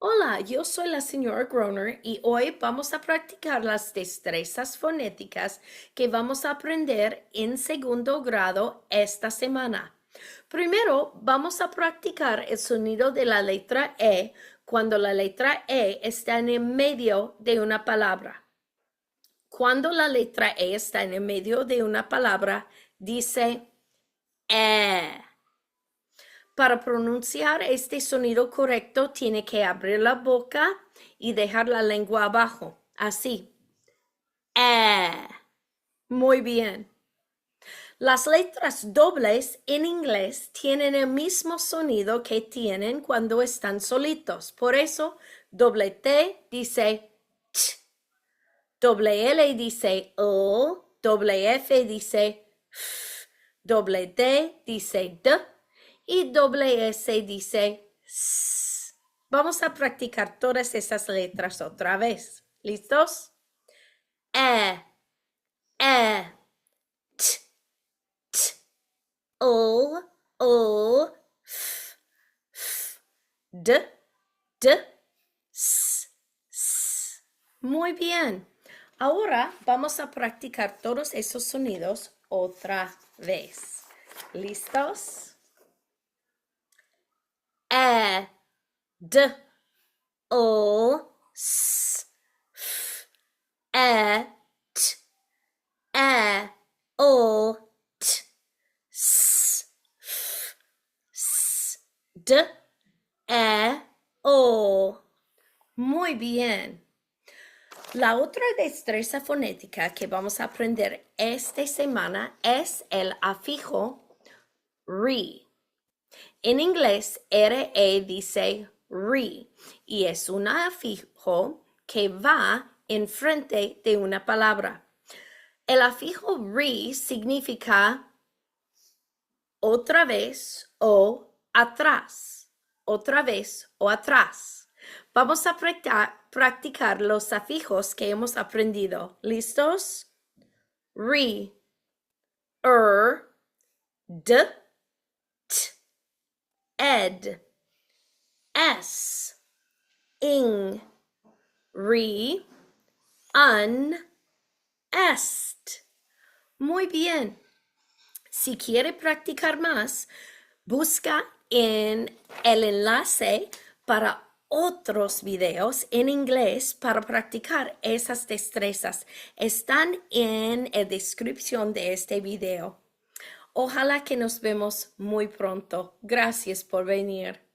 Hola, yo soy la señora Groner y hoy vamos a practicar las destrezas fonéticas que vamos a aprender en segundo grado esta semana. Primero, vamos a practicar el sonido de la letra E cuando la letra E está en el medio de una palabra. Cuando la letra E está en el medio de una palabra, dice E. Para pronunciar este sonido correcto, tiene que abrir la boca y dejar la lengua abajo. Así. Muy bien. Las letras dobles en inglés tienen el mismo sonido que tienen cuando están solitos. Por eso, doble T dice T, doble L dice O, doble F dice F, doble D dice D y doble S dice S. Vamos a practicar todas esas letras otra vez. ¿Listos? E, E, T, T, O, F, F, D, D, S, S. Muy bien. Ahora vamos a practicar todos esos sonidos otra vez. ¿Listos? E, D, O, S, F, E, T, E, O, T, S, F, S, D, E, O. Muy bien. La otra destreza fonética que vamos a aprender esta semana es el afijo re. En inglés, RE dice re y es un afijo que va enfrente de una palabra. El afijo re significa otra vez o atrás, otra vez o atrás. Vamos a practicar los afijos que hemos aprendido. ¿Listos? Re, d, t, ed, s, ing, re, est. Muy bien. Si quiere practicar más, busca en el enlace para otros videos en inglés para practicar esas destrezas. Están en la descripción de este video. Ojalá que nos vemos muy pronto. Gracias por venir.